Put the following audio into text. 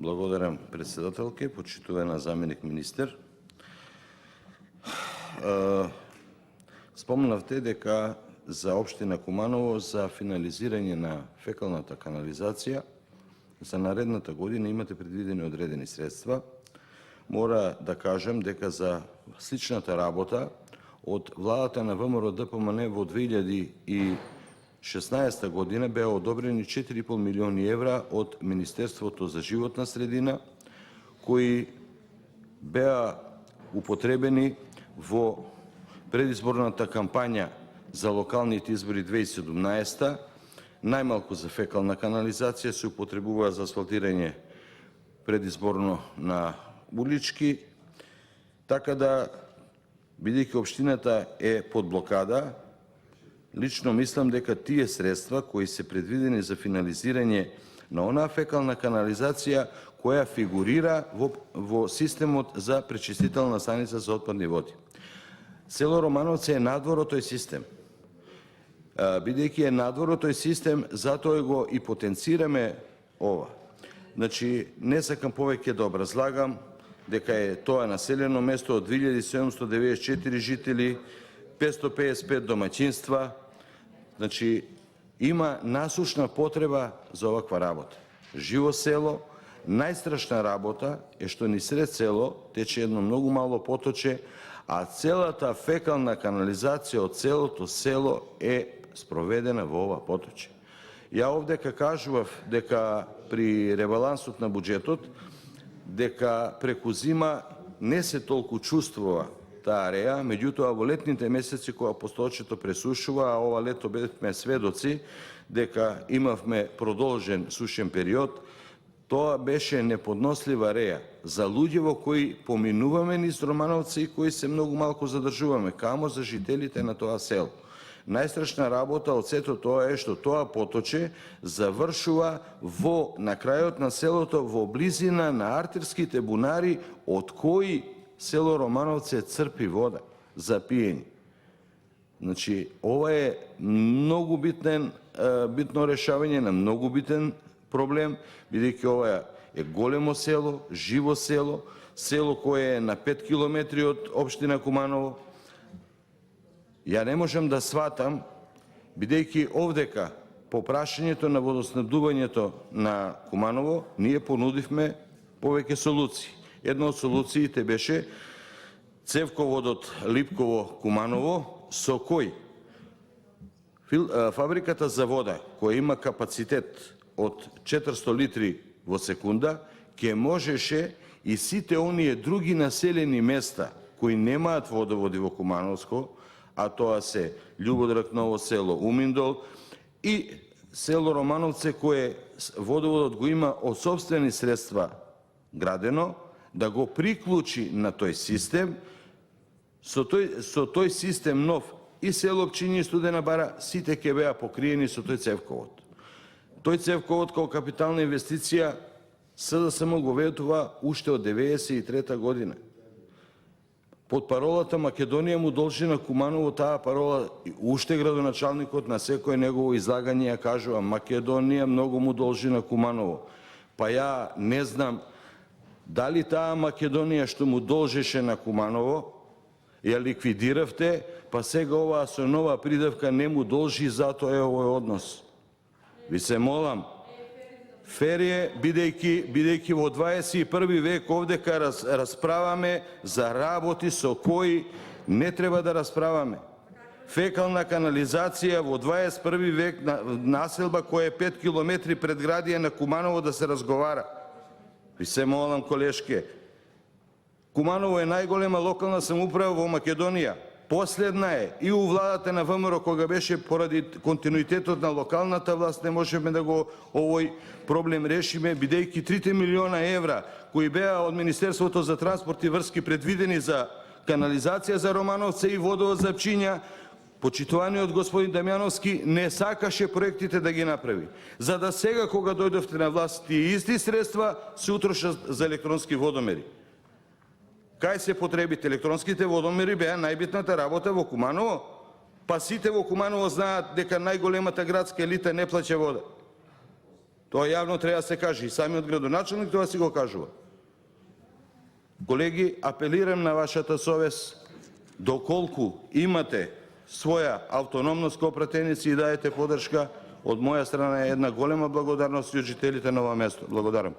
Благодарам, председателке, почитувана заменик министер. Спомнавте дека за општина Куманово за финализирање на фекалната канализација за наредната година имате предвидени одредени средства. Мора да кажем дека за сличната работа од владата на ВМРО ДПМН во 2016 година беа одобрени 4,5 милиони евра од Министерството за животна средина, кои беа употребени во предизборната кампања за локалните избори 2017, најмалку за фекална канализација се употребува за асфалтирање предизборно на улички, така да, бидејќи општината е под блокада, лично мислам дека тие средства кои се предвидени за финализирање на онаа фекална канализација која фигурира во системот за пречистителна станица за отпадни води. Село Романовци е надвор од тој систем. Бидејќи е надвор од тој систем, затоа го и потенцираме ова. Значи, не сакам повеќе да образлагам дека е тоа населено место од 2794 жители, 555 домаќинства. Значи, има насушна потреба за оваква работа. Живо село, најстрашна работа е што ни сред село тече едно многу мало поточе, а целата фекална канализација од целото село е спроведена во ова поточе. Ја овдека кажував дека при ребалансот на буџетот, дека преку зима не се толку чувствува таа ареја, меѓутоа во летните месеци кога поточето пресушува, а ова лето бевме сведоци дека имавме продолжен сушен период, тоа беше неподнослива ареја за луѓе во кои поминуваме низ Романовци и кои се многу малку задржуваме, камо за жителите на тоа село. Најстрашна работа од сето тоа е што тоа поточе завршува на крајот на селото во близина на артерските бунари од кои село Романовци црпи вода за пиење. Значи, ова е многу битно решавање на многу битен проблем, бидејќи ова е големо село, живо село, село кое е на 5 километри од општина Куманово. Ја не можам да сватам, бидејќи овдека по прашањето на водоснабдувањето на Куманово, ние понудивме повеќе солуции. Една од солуциите беше цевководот Липково-Куманово, со кој фабриката за вода, која има капацитет од 400 литри во секунда, ќе можеше и сите оние други населени места кои немаат водоводи во Кумановско, а тоа се Љубодрак, Ново село, Уминдол и село Романовце, кое водоводот го има од сопствени средства градено, да го приклучи на тој систем. Со тој систем нов и село Пчиња и Студена бара сите ќе беа покриени со тој цевковод. Тој цевковод као капитална инвестиција СДСМ го ветува уште од 1993 година. Под паролата Македонија му должи на Куманово, таа парола уште градоначалникот на секој негово излагање ја кажува: Македонија многу му должи на Куманово. Па ја не знам дали таа Македонија што му должеше на Куманово ја ликвидиравте, па сега оваа со нова придавка не му должи, затоа е овој однос. Ви се молам, фер е, бидејќи во 21 век овдека расправаме за работи со кои не треба да расправаме. Фекална канализација во 21 век, населба која е 5 километри пред градија на Куманово да се разговара. Ви се молам, колешке, Куманово е најголема локална самоуправа во Македонија. Последна е и у владата на ВМРО, кога беше поради континуитетот на локалната власт, не можеме да го овој проблем решиме, бидејќи 3 милиона евра кои беа од Министерството за транспорт и врски предвидени за канализација за Романовце и водовод за Пчиња, почитуваниот господин Дамјановски не сакаше проектите да ги направи. За да сега, кога дојдовте на власт, тие исти средства се утрошат за електронски водомери. Кај се потребите? Електронските водомери беа најбитната работа во Куманово, па сите во Куманово знаат дека најголемата градска елита не плаќа вода. Тоа јавно треба да се каже и самиот градоначелник тоа си го кажува. Колеги, апелирам на вашата совест, доколку имате своја автономност како пратеници и даете поддршка, од моја страна е една голема благодарност и од жителите на ова место. Благодарам.